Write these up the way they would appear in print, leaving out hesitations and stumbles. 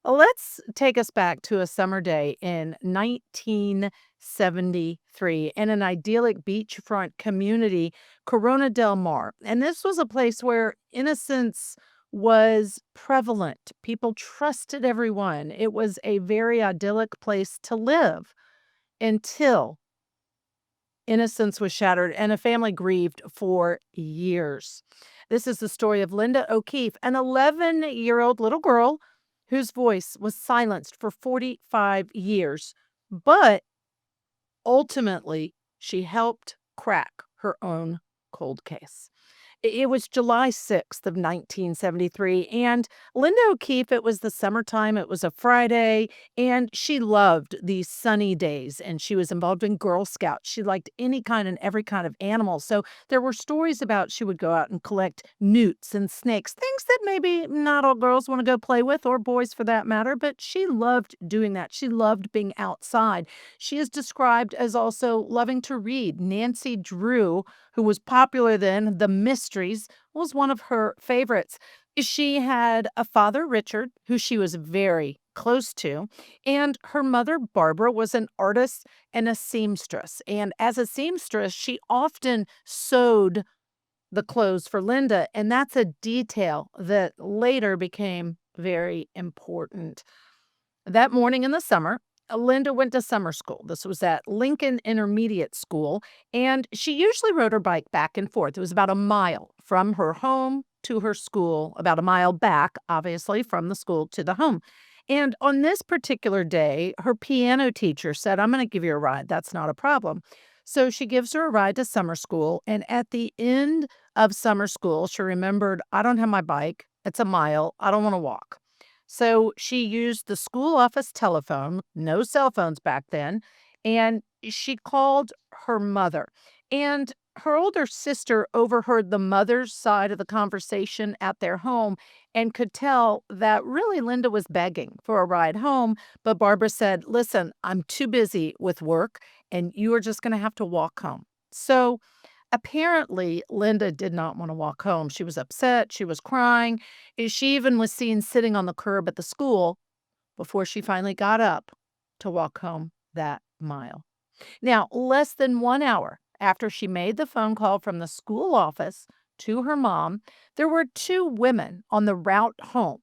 Let's take us back to a summer day in 1973 in an idyllic beachfront community, Corona del Mar. And this was a place where innocence was prevalent. People trusted everyone. It was a very idyllic place to live until innocence was shattered and a family grieved for years. This is the story of Linda O'Keefe, an 11-year-old little girl whose voice was silenced for 45 years. But ultimately, she helped crack her own cold case. It was July 6th of 1973, and Linda O'Keefe, it was the summertime, it was a Friday, and she loved these sunny days, and she was involved in Girl Scouts. She liked any kind and every kind of animal, so there were stories about she would go out and collect newts and snakes, things that maybe not all girls wanna go play with, or boys for that matter, but she loved doing that. She loved being outside. She is described as also loving to read. Nancy Drew, who was popular then, The Mysteries, was one of her favorites. She had a father, Richard, who she was very close to, and her mother, Barbara, was an artist and a seamstress. And as a seamstress, she often sewed the clothes for Linda, and that's a detail that later became very important. That morning in the summer, Linda went to summer school. This was at Lincoln Intermediate School, and she usually rode her bike back and forth. It was about a mile from her home to her school, about a mile back, obviously, from the school to the home. And on this particular day, her piano teacher said, I'm going to give you a ride. That's not a problem. So she gives her a ride to summer school. And at the end of summer school, she remembered, I don't have my bike. It's a mile. I don't want to walk. So she used the school office telephone, no cell phones back then, and she called her mother. And her older sister overheard the mother's side of the conversation at their home and could tell that really Linda was begging for a ride home. But Barbara said, listen, I'm too busy with work and you are just going to have to walk home. So apparently, Linda did not want to walk home. She was upset. She was crying. She even was seen sitting on the curb at the school before she finally got up to walk home that mile. Now, less than 1 hour after she made the phone call from the school office to her mom, there were two women on the route home,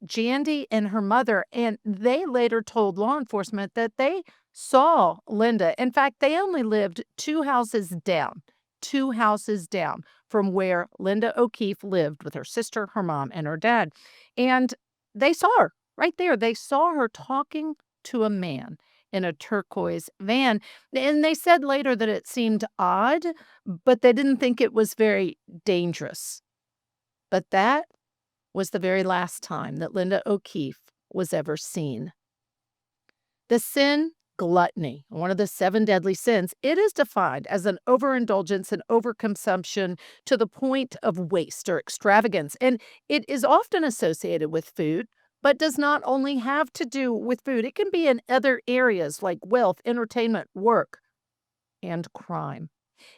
Jandy and her mother, and they later told law enforcement that they saw Linda. In fact, they only lived two houses down from where Linda O'Keefe lived with her sister, her mom, and her dad. And they saw her right there. They saw her talking to a man in a turquoise van. And they said later that it seemed odd, but they didn't think it was very dangerous. But that was the very last time that Linda O'Keefe was ever seen. The sin, gluttony, one of the seven deadly sins, it is defined as an overindulgence and overconsumption to the point of waste or extravagance. And it is often associated with food, but does not only have to do with food. It can be in other areas like wealth, entertainment, work, and crime.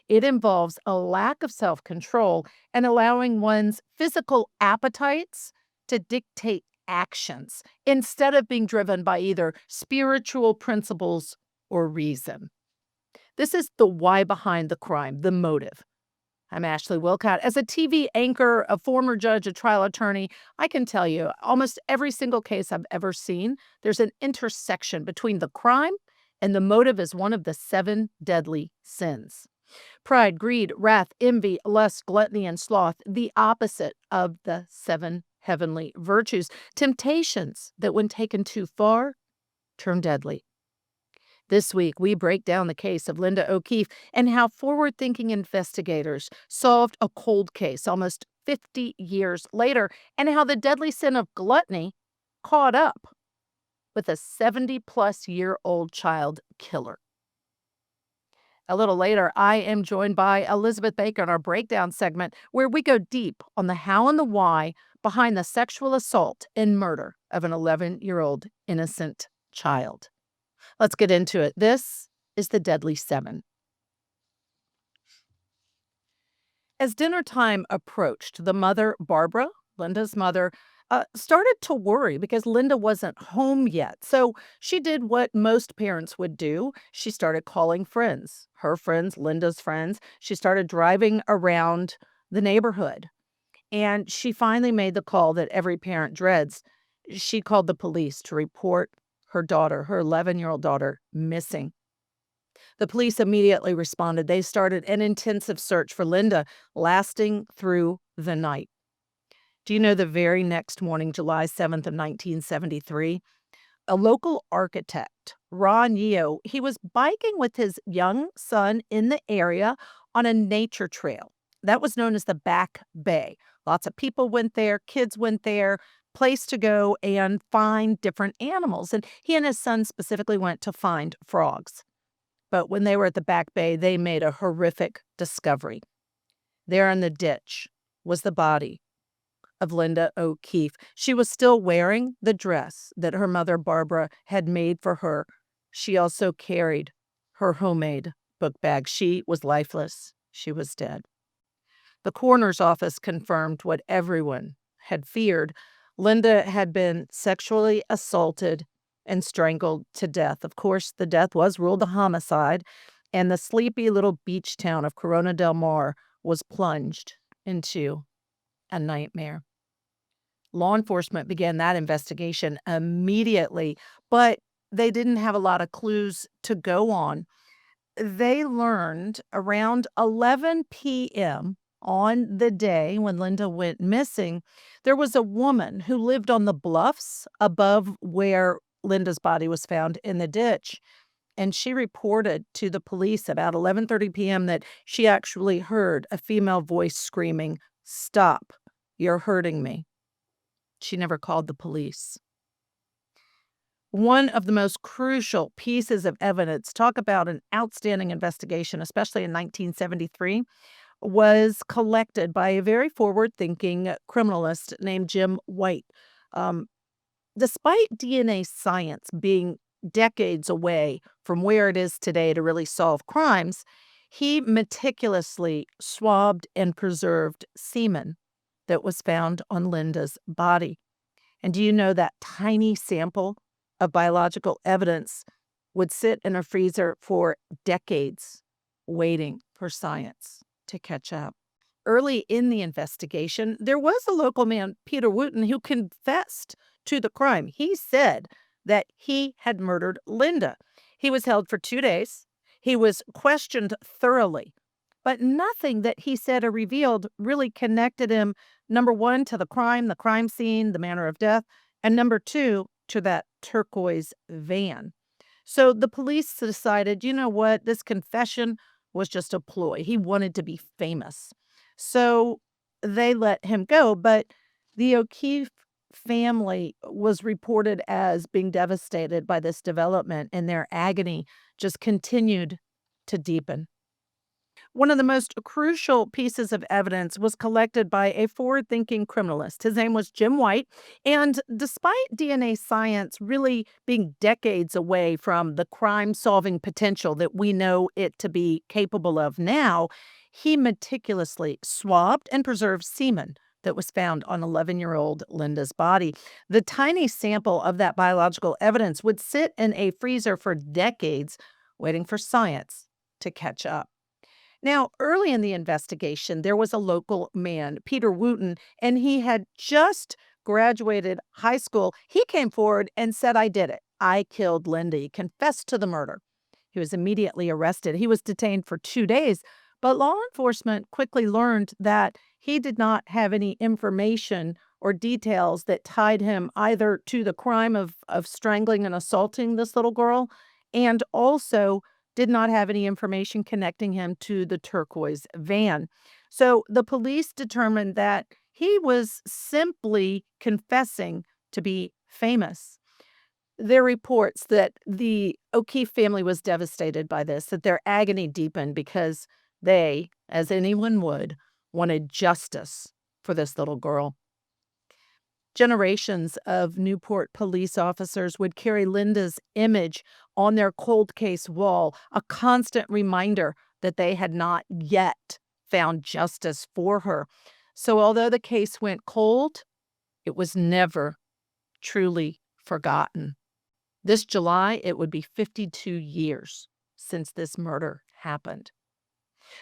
It involves a lack of self control and allowing one's physical appetites to dictate actions instead of being driven by either spiritual principles or reason. This is the why behind the crime, the motive. I'm Ashley Willcott. As a TV anchor, a former judge, a trial attorney, I can tell you almost every single case I've ever seen, there's an intersection between the crime and the motive is one of the seven deadly sins. Pride, greed, wrath, envy, lust, gluttony, and sloth, the opposite of the seven heavenly virtues. Temptations that, when taken too far, turn deadly. This week, we break down the case of Linda O'Keefe and how forward thinking investigators solved a cold case almost 50 years later, and how the deadly sin of gluttony caught up with a 70-plus-year-old child killer. A little later, I am joined by Elizabeth Baker in our breakdown segment, where we go deep on the how and the why behind the sexual assault and murder of an 11-year-old innocent child. Let's get into it. This is the Deadly Seven. As dinner time approached, the mother, Barbara, Linda's mother, started to worry because Linda wasn't home yet. So she did what most parents would do. She started calling friends, her friends, Linda's friends. She started driving around the neighborhood. And she finally made the call that every parent dreads. She called the police to report her daughter, her 11-year-old daughter, missing. The police immediately responded. They started an intensive search for Linda, lasting through the night. Do you know the very next morning, July 7th of 1973, a local architect, Neal, he was biking with his young son in the area on a nature trail. That was known as the Back Bay. Lots of people went there, kids went there, place to go and find different animals. And he and his son specifically went to find frogs. But when they were at the Back Bay, they made a horrific discovery. There in the ditch was the body of Linda O'Keefe. She was still wearing the dress that her mother, Barbara, had made for her. She also carried her homemade book bag. She was lifeless. She was dead. The coroner's office confirmed what everyone had feared. Linda had been sexually assaulted and strangled to death. Of course, the death was ruled a homicide, and the sleepy little beach town of Corona del Mar was plunged into a nightmare. Law enforcement began that investigation immediately, but they didn't have a lot of clues to go on. They learned around 11 p.m. on the day when Linda went missing, there was a woman who lived on the bluffs above where Linda's body was found in the ditch. And she reported to the police about 11:30 p.m. that she actually heard a female voice screaming, "Stop, you're hurting me." She never called the police. One of the most crucial pieces of evidence, talk about an outstanding investigation, especially in 1973, was collected by a very forward-thinking criminalist named Jim White. Um, Despite DNA science being decades away from where it is today to really solve crimes, he meticulously swabbed and preserved semen that was found on Linda's body. And do you know that tiny sample of biological evidence would sit in a freezer for decades, waiting for science to catch up? Early in the investigation, there was a local man, Peter Wooten, who confessed to the crime. He said that he had murdered Linda. He was held for 2 days. He was questioned thoroughly, but nothing that he said or revealed really connected him, number one, to the crime scene, the manner of death, and number two, to that turquoise van. So the police decided, you know what, this confession was just a ploy. He wanted to be famous. So they let him go. But the O'Keefe family was reported as being devastated by this development, and their agony just continued to deepen. One of the most crucial pieces of evidence was collected by a forward thinking criminalist. His name was Jim White. And despite DNA science really being decades away from the crime solving potential that we know it to be capable of now, he meticulously swabbed and preserved semen that was found on 11-year-old Linda's body. The tiny sample of that biological evidence would sit in a freezer for decades, waiting for science to catch up. Now, early in the investigation, there was a local man, Peter Wooten, and he had just graduated high school. He came forward and said, "I did it. I killed Linda." He confessed to the murder. He was immediately arrested. He was detained for 2 days, but law enforcement quickly learned that he did not have any information or details that tied him either to the crime of strangling and assaulting this little girl, and also did not have any information connecting him to the turquoise van. So the police determined that he was simply confessing to be famous. There are reports that the O'Keefe family was devastated by this, that their agony deepened because they, as anyone would, wanted justice for this little girl. Generations of Newport police officers would carry Linda's image on their cold case wall, a constant reminder that they had not yet found justice for her. So, although the case went cold, It was never truly forgotten. This July, it would be 52 years since this murder happened.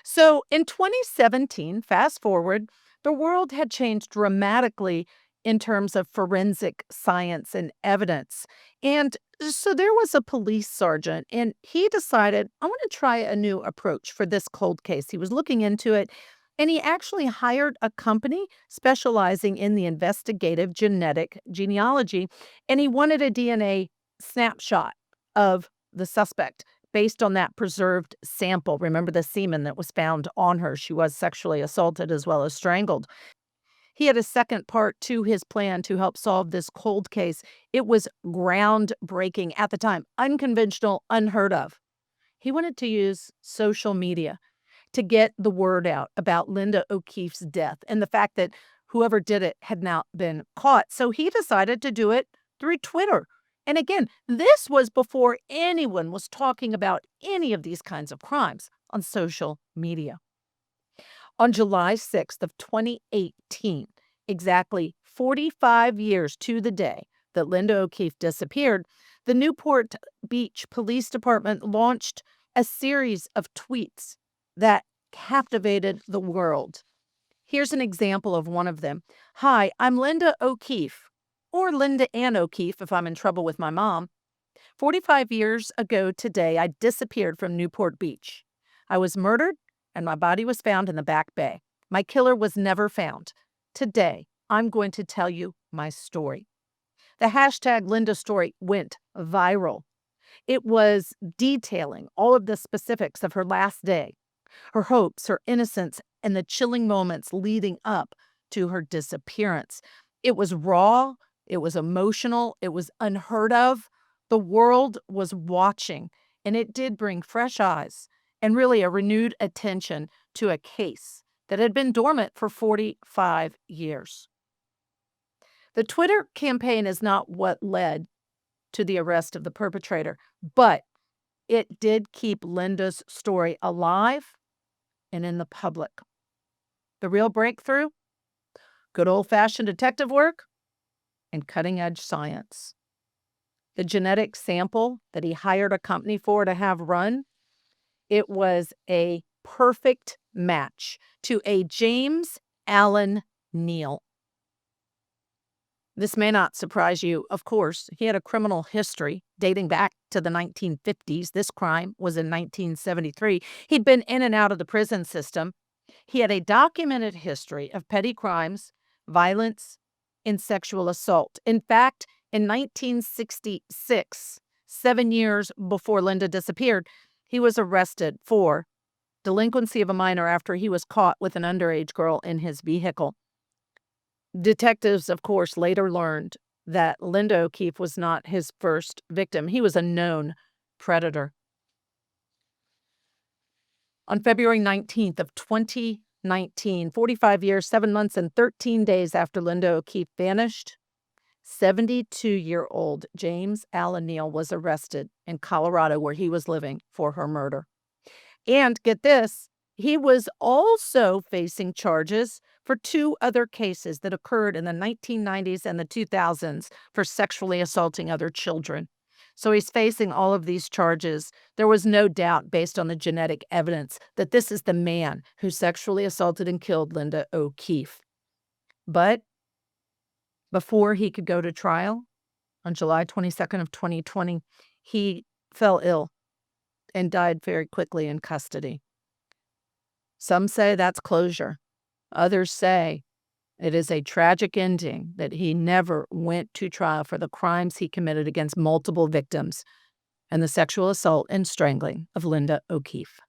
So in 2017, fast forward, the world had changed dramatically in terms of forensic science and evidence. And so there was a police sergeant, and he decided, I want to try a new approach for this cold case. He was looking into it, and he actually hired a company specializing in the investigative genetic genealogy, and he wanted a DNA snapshot of the suspect based on that preserved sample. Remember the semen that was found on her? She was sexually assaulted as well as strangled. He had a second part to his plan to help solve this cold case. It was groundbreaking at the time, unconventional, unheard of. He wanted to use social media to get the word out about Linda O'Keefe's death and the fact that whoever did it had now been caught. So he decided to do it through Twitter. And again, this was before anyone was talking about any of these kinds of crimes on social media. On July 6th of 2018, exactly 45 years to the day that Linda O'Keefe disappeared, the Newport Beach Police Department launched a series of tweets that captivated the world. Here's an example of one of them. Hi, I'm Linda O'Keefe, or Linda Ann O'Keefe if I'm in trouble with my mom. 45 years ago today, I disappeared from Newport Beach. I was murdered, and my body was found in the back bay. My killer was never found. Today, I'm going to tell you my story. The hashtag Linda story went viral. It was detailing all of the specifics of her last day, her hopes, her innocence, and the chilling moments leading up to her disappearance. It was raw, it was emotional, it was unheard of. The world was watching, and it did bring fresh eyes and really a renewed attention to a case that had been dormant for 45 years. The Twitter campaign is not what led to the arrest of the perpetrator, but it did keep Linda's story alive and in the public. The real breakthrough? Good old-fashioned detective work and cutting-edge science. The genetic sample that he hired a company for to have run, it was a perfect match to a James Allen Neal. This may not surprise you. Of course, he had a criminal history dating back to the 1950s. This crime was in 1973. He'd been in and out of the prison system. He had a documented history of petty crimes, violence, and sexual assault. In fact, in 1966, 7 years before Linda disappeared, he was arrested for delinquency of a minor after he was caught with an underage girl in his vehicle. Detectives, of course, later learned that Linda O'Keefe was not his first victim. He was a known predator. On February 19th of 2019, 45 years, 7 months, and 13 days after Linda O'Keefe vanished, 72-year-old James Allen Neal was arrested in Colorado, where he was living, for her murder. And get this, he was also facing charges for 2 other cases that occurred in the 1990s and the 2000s for sexually assaulting other children. So he's facing all of these charges. There was no doubt, based on the genetic evidence, that this is the man who sexually assaulted and killed Linda O'Keefe. But before he could go to trial, on July 22nd of 2020, he fell ill and died very quickly in custody. Some say that's closure. Others say it is a tragic ending, that he never went to trial for the crimes he committed against multiple victims and the sexual assault and strangling of Linda O'Keefe.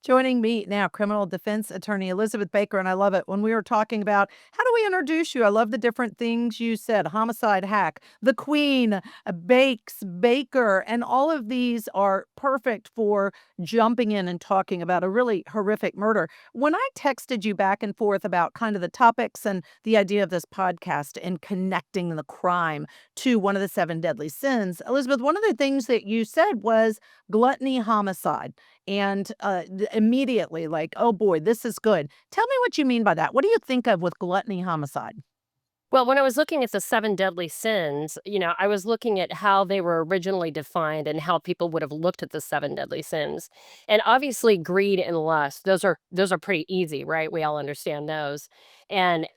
Joining me now, criminal defense attorney Elizabeth Baker, and I love it when we were talking about how do we introduce you. I love the different things you said: homicide hack, the queen, bakes, baker, and all of these are perfect for jumping in and talking about a really horrific murder. When I texted you back and forth about kind of the topics and the idea of this podcast and connecting the crime to one of the seven deadly sins, Elizabeth, one of the things that you said was gluttony, homicide. And immediately, like, oh boy, this is good. Tell me what you mean by that. What do you think of with gluttony, homicide? Well, when I was looking at the 7 deadly sins, I was looking at how they were originally defined and how people would have looked at the 7 deadly sins. And obviously greed and lust, those are pretty easy, right? We all understand those. And,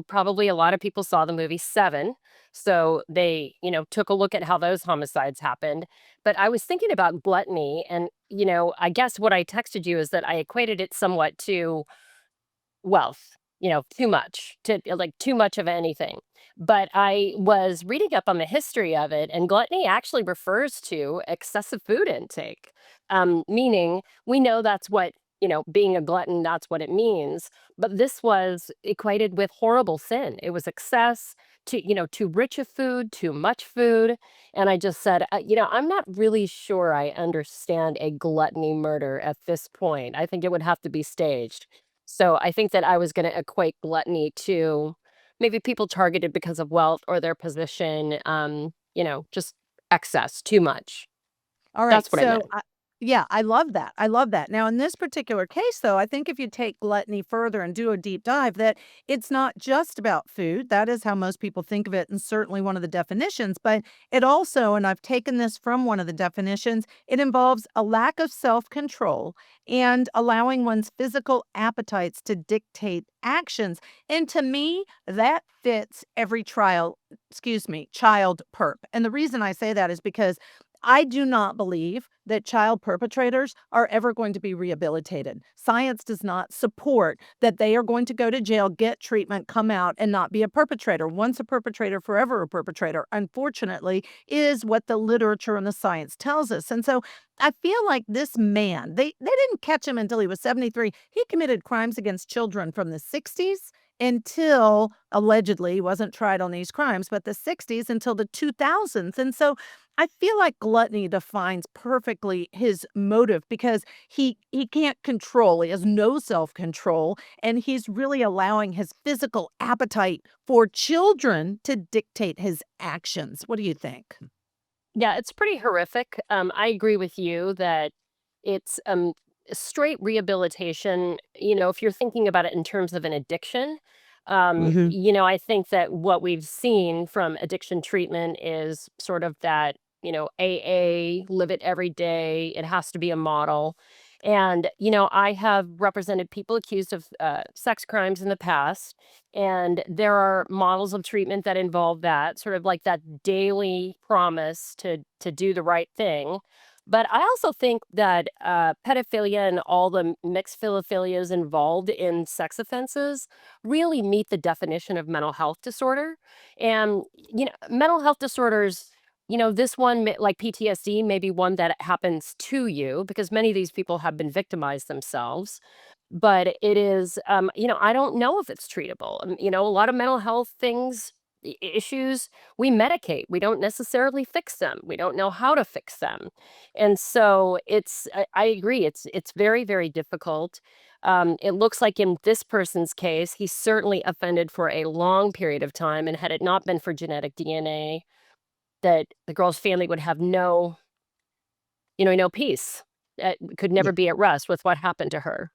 probably a lot of people saw the movie 7, so they, took a look at how those homicides happened. But I was thinking about gluttony and, I guess what I texted you is that I equated it somewhat to wealth, too much, like too much of anything. But I was reading up on the history of it, and gluttony actually refers to excessive food intake, meaning we know that's what, being a glutton, that's what it means. But this was equated with horrible sin. It was excess to, too rich of food, too much food. And I just said, I'm not really sure I understand a gluttony murder at this point. I think it would have to be staged. So I think that I was gonna equate gluttony to maybe people targeted because of wealth or their position, just excess, too much. All right. That's what I meant. So, yeah, I love that. I love that. Now, in this particular case, though, I think if you take gluttony further and do a deep dive, that it's not just about food. That is how most people think of it, and certainly one of the definitions. But it also, and I've taken this from one of the definitions, it involves a lack of self control and allowing one's physical appetites to dictate actions. And to me, that fits every child perp. And the reason I say that is because I do not believe that child perpetrators are ever going to be rehabilitated. Science does not support that they are going to go to jail, get treatment, come out, and not be a perpetrator. Once a perpetrator, forever a perpetrator, unfortunately, is what the literature and the science tells us. And so I feel like this man, they didn't catch him until he was 73. He committed crimes against children from the 60s until allegedly he wasn't tried on these crimes, but the 60s until the 2000s. And so I feel like gluttony defines perfectly his motive because he can't control. He has no self-control, and he's really allowing his physical appetite for children to dictate his actions. What do you think? Yeah, it's pretty horrific. I agree with you that it's straight rehabilitation. If you're thinking about it in terms of an addiction, Mhm. I think that what we've seen from addiction treatment is sort of that, AA, live it every day. It has to be a model. And, I have represented people accused of sex crimes in the past. And there are models of treatment that involve that, sort of like that daily promise to do the right thing. But I also think that pedophilia and all the mixed philophilias involved in sex offenses really meet the definition of mental health disorder. And, mental health disorders, this one, like PTSD, may be one that happens to you because many of these people have been victimized themselves. But it is, I don't know if it's treatable. A lot of mental health things, issues, we medicate. We don't necessarily fix them. We don't know how to fix them. And so I agree. It's very, very difficult. It looks like in this person's case, he certainly offended for a long period of time. And had it not been for genetic DNA, that the girl's family would have no peace. Could never be at rest with what happened to her.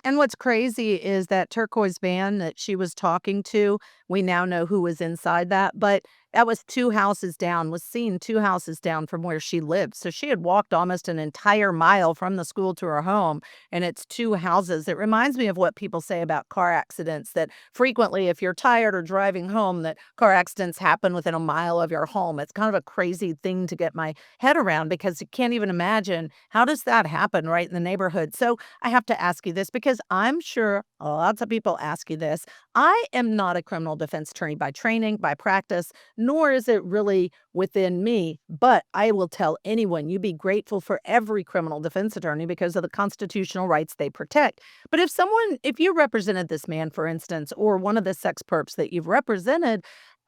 And what's crazy is that turquoise van that she was talking to, we now know who was inside that, but that was 2 houses down, was seen 2 houses down from where she lived. So she had walked almost an entire mile from the school to her home, and it's 2 houses. It reminds me of what people say about car accidents, that frequently, if you're tired or driving home, that car accidents happen within a mile of your home. It's kind of a crazy thing to get my head around because you can't even imagine how does that happen right in the neighborhood. So I have to ask you this because I'm sure lots of people ask you this. I am not a criminal defense attorney by training, by practice, nor is it really within me. But I will tell anyone you be grateful for every criminal defense attorney because of the constitutional rights they protect. But if you represented this man, for instance, or one of the sex perps that you've represented,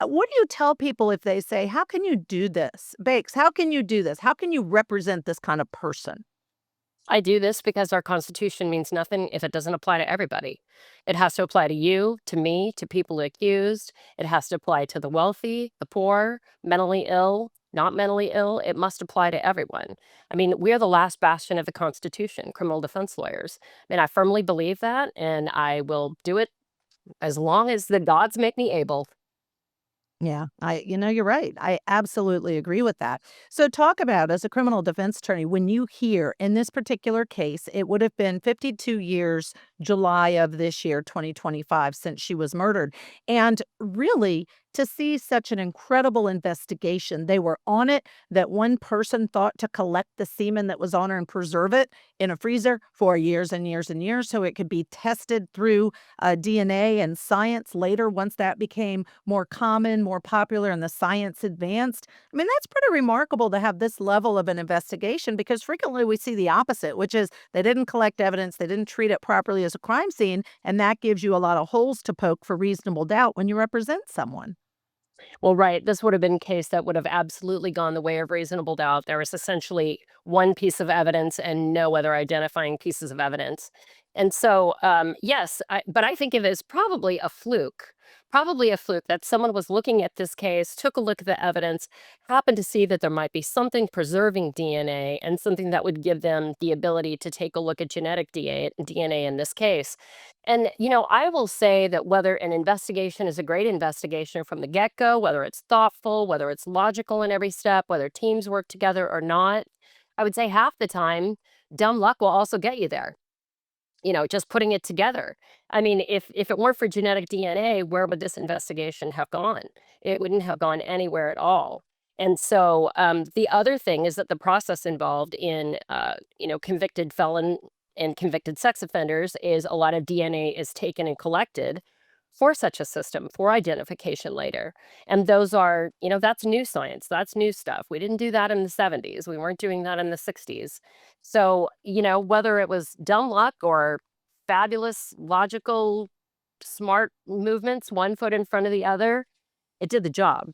What do you tell people if they say, "How can you do this?" Bakes, "How can you do this? How can you represent this kind of person?" I do this because our Constitution means nothing if it doesn't apply to everybody. It has to apply to you, to me, to people accused. It has to apply to the wealthy, the poor, mentally ill, not mentally ill. It must apply to everyone. I mean, we are the last bastion of the Constitution, criminal defense lawyers. I mean, I firmly believe that, and I will do it as long as the gods make me able. Yeah, you're right. I absolutely agree with that. So, talk about as a criminal defense attorney, when you hear in this particular case, it would have been 52 years, July of this year, 2025, since she was murdered. And really, to see such an incredible investigation, they were on it, that one person thought to collect the semen that was on her and preserve it in a freezer for years and years and years so it could be tested through DNA and science later once that became more common, more popular, and the science advanced. I mean, that's pretty remarkable to have this level of an investigation because frequently we see the opposite, which is they didn't collect evidence, they didn't treat it properly as a crime scene, and that gives you a lot of holes to poke for reasonable doubt when you represent someone. Well, right. This would have been a case that would have absolutely gone the way of reasonable doubt. There was essentially one piece of evidence and no other identifying pieces of evidence. And so, yes, but I think of it as probably a fluke that someone was looking at this case, took a look at the evidence, happened to see that there might be something preserving DNA and something that would give them the ability to take a look at genetic DNA in this case. And, I will say that whether an investigation is a great investigation from the get go, whether it's thoughtful, whether it's logical in every step, whether teams work together or not, I would say half the time, dumb luck will also get you there. Just putting it together. I mean, if it weren't for genetic DNA, where would this investigation have gone? It wouldn't have gone anywhere at all. And so the other thing is that the process involved in, convicted felon and convicted sex offenders is a lot of DNA is taken and collected for such a system for identification later. And those are, that's new science. That's new stuff. We didn't do that in the 70s. We weren't doing that in the 60s. So, whether it was dumb luck or fabulous, logical, smart movements, one foot in front of the other, it did the job.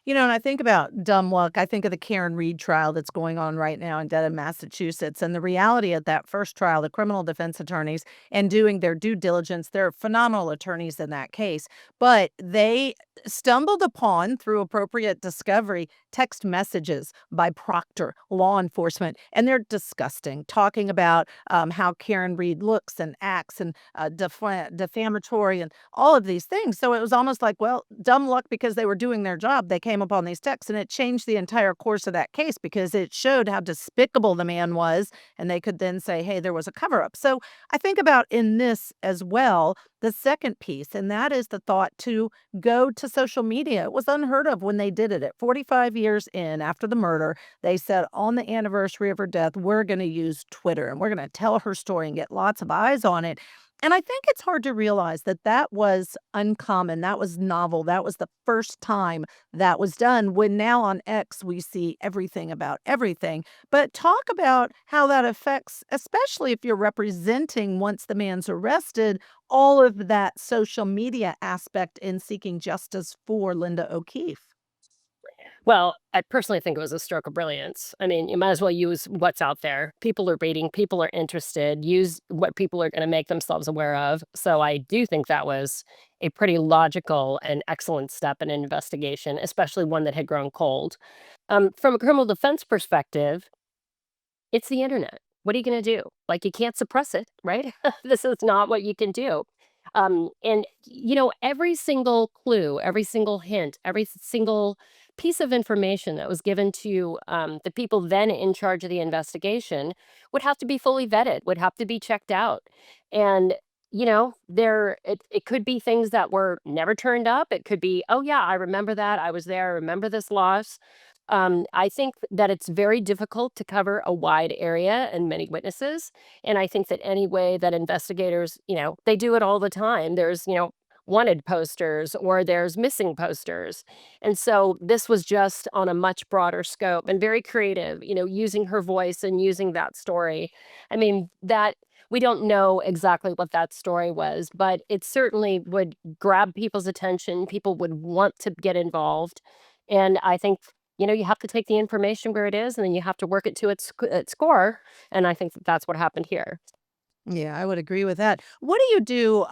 And I think about dumb luck. I think of the Karen Reed trial that's going on right now in Dedham, Massachusetts. And the reality of that first trial, the criminal defense attorneys and doing their due diligence, they're phenomenal attorneys in that case. But they stumbled upon, through appropriate discovery, text messages by Proctor, law enforcement. And they're disgusting, talking about how Karen Reed looks and acts and defamatory and all of these things. So it was almost like, well, dumb luck because they were doing their job. They came upon these texts and it changed the entire course of that case because it showed how despicable the man was. And they could then say, hey, there was a cover up. So I think about in this as well, the second piece, and that is the thought to go to social media. It was unheard of when they did it. At 45 years in after the murder, they said on the anniversary of her death, we're going to use Twitter and we're going to tell her story and get lots of eyes on it. And I think it's hard to realize that that was uncommon. That was novel. That was the first time that was done. When now on X, we see everything about everything. But talk about how that affects, especially if you're representing once the man's arrested, all of that social media aspect in seeking justice for Linda O'Keefe. Well, I personally think it was a stroke of brilliance. I mean, you might as well use what's out there. People are reading, people are interested, use what people are going to make themselves aware of. So I do think that was a pretty logical and excellent step in an investigation, especially one that had grown cold. From a criminal defense perspective, it's the internet. What are you gonna do? Like, you can't suppress it, right? This is not what you can do. And, every single clue, every single hint, every single piece of information that was given to, the people then in charge of the investigation would have to be fully vetted, would have to be checked out. And, it could be things that were never turned up. It could be, "Oh, yeah, I remember that. I was there. I remember this loss." I think that it's very difficult to cover a wide area and many witnesses. And I think that any way that investigators, they do it all the time. There's, wanted posters or there's missing posters. And so this was just on a much broader scope and very creative, using her voice and using that story. I mean, that we don't know exactly what that story was, but it certainly would grab people's attention. People would want to get involved. And I think, you have to take the information where it is and then you have to work it to its core. And I think that that's what happened here. Yeah, I would agree with that. What do you do,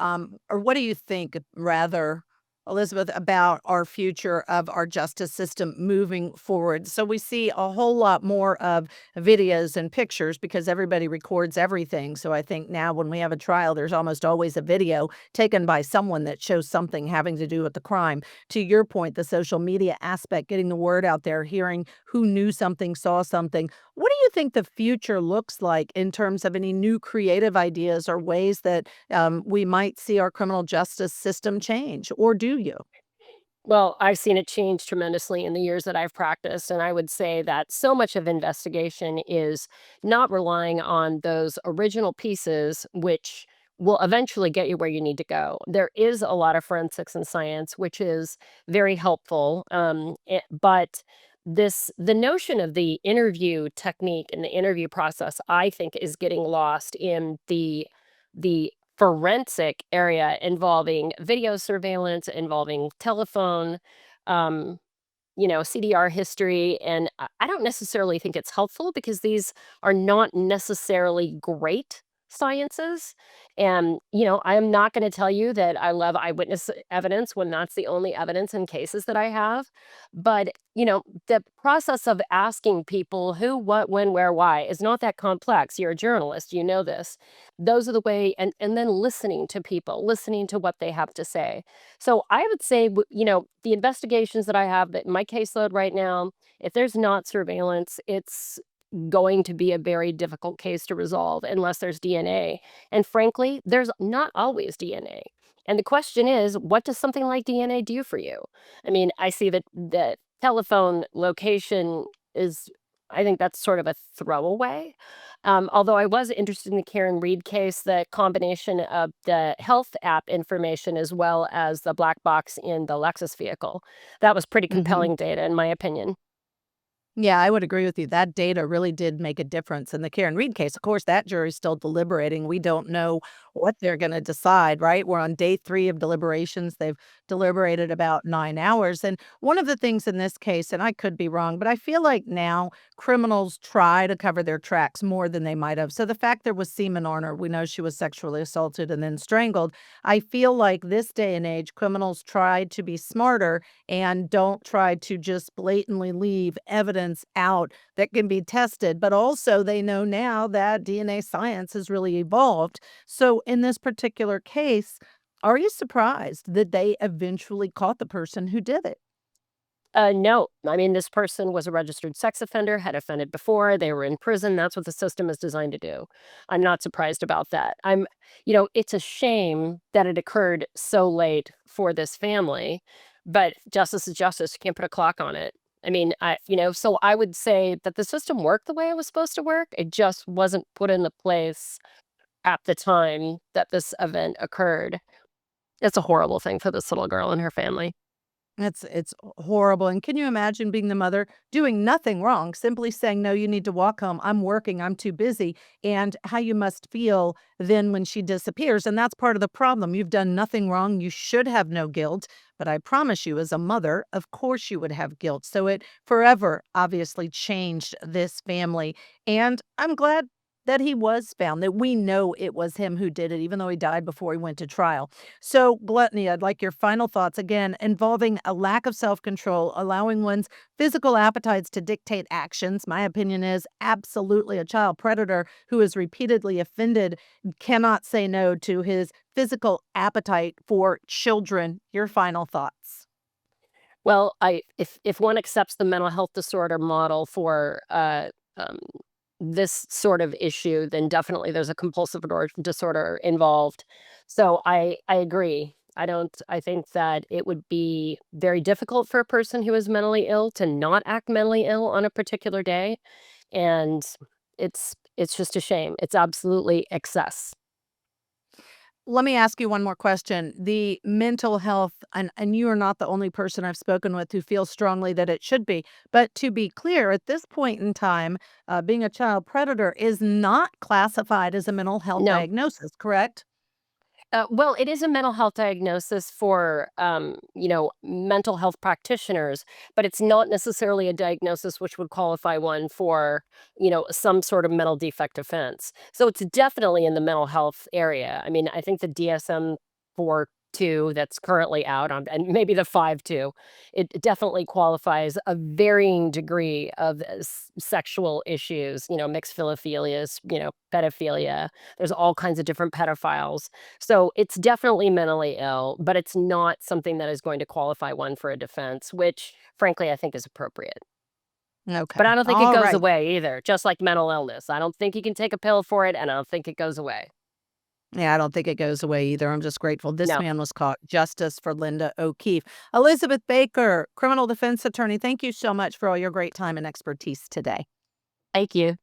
or what do you think, rather, Elizabeth, about our future of our justice system moving forward? So we see a whole lot more of videos and pictures because everybody records everything. So I think now when we have a trial, there's almost always a video taken by someone that shows something having to do with the crime. To your point, the social media aspect, getting the word out there, hearing who knew something, saw something. What do you think the future looks like in terms of any new creative ideas or ways that we might see our criminal justice system change? Or do you? Well, I've seen it change tremendously in the years that I've practiced, and I would say that so much of investigation is not relying on those original pieces, which will eventually get you where you need to go. There is a lot of forensics and science, which is very helpful, but the notion of the interview technique and the interview process, I think, is getting lost in the forensic area involving video surveillance, involving telephone, um, CDR history. And I don't necessarily think it's helpful because these are not necessarily great sciences. And, I am not going to tell you that I love eyewitness evidence when that's the only evidence in cases that I have. But, the process of asking people who, what, when, where, why is not that complex. You're a journalist, you know this. Those are the way, and then listening to people, listening to what they have to say. So I would say, the investigations that I have that in my caseload right now, if there's not surveillance, it's going to be a very difficult case to resolve unless there's DNA. And frankly, there's not always DNA. And the question is, what does something like DNA do for you? I mean, I see that the telephone location is, I think that's sort of a throwaway. Although I was interested in the Karen Reed case, the combination of the health app information as well as the black box in the Lexus vehicle. That was pretty Mhm. compelling data, in my opinion. Yeah, I would agree with you. That data really did make a difference in the Karen Reed case. Of course, that jury's still deliberating. We don't know what they're going to decide, right? We're on day 3 of deliberations. They've deliberated about 9 hours. And one of the things in this case, and I could be wrong, but I feel like now criminals try to cover their tracks more than they might have. So the fact there was semen on her, we know she was sexually assaulted and then strangled. I feel like this day and age, criminals try to be smarter and don't try to just blatantly leave evidence out that can be tested. But also, they know now that DNA science has really evolved. So, in this particular case, are you surprised that they eventually caught the person who did it? No. I mean, this person was a registered sex offender, had offended before, they were in prison, that's what the system is designed to do. I'm not surprised about that. It's a shame that it occurred so late for this family, but justice is justice, you can't put a clock on it. I mean, so I would say that the system worked the way it was supposed to work, it just wasn't put into place at the time that this event occurred. It's a horrible thing for this little girl and her family. It's horrible, and can you imagine being the mother doing nothing wrong, simply saying, "No, you need to walk home. I'm working. I'm too busy," and how you must feel then when she disappears, and that's part of the problem. You've done nothing wrong. You should have no guilt, but I promise you as a mother, of course you would have guilt. So it forever obviously changed this family, and I'm glad that he was found, that we know it was him who did it, even though he died before he went to trial. So, gluttony, I'd like your final thoughts again involving a lack of self control, allowing one's physical appetites to dictate actions. My opinion is absolutely a child predator who is repeatedly offended cannot say no to his physical appetite for children. Your final thoughts. Well, if one accepts the mental health disorder model for this sort of issue, then definitely there's a compulsive disorder involved. So I agree. I think that it would be very difficult for a person who is mentally ill to not act mentally ill on a particular day, and it's just a shame. It's absolutely excess. Let me ask you one more question. The mental health, and you are not the only person I've spoken with who feels strongly that it should be. But to be clear, at this point in time, being a child predator is not classified as a mental health No. diagnosis, correct? Well, it is a mental health diagnosis for, mental health practitioners, but it's not necessarily a diagnosis which would qualify one for, some sort of mental defect offense. So it's definitely in the mental health area. I mean, I think the DSM 4 2 that's currently out on, and maybe the 5 2, it definitely qualifies a varying degree of sexual issues, mixed philophilias, pedophilia. There's all kinds of different pedophiles, so it's definitely mentally ill, but it's not something that is going to qualify one for a defense, which frankly I think is appropriate. But I Okay. don't think it All goes right. away either, just like mental illness. I don't think you can take a pill for it, and I don't think it goes away. Yeah, I don't think it goes away either. I'm just grateful this No. man was caught. Justice for Linda O'Keefe. Elizabeth Baker, criminal defense attorney, thank you so much for all your great time and expertise today. Thank you.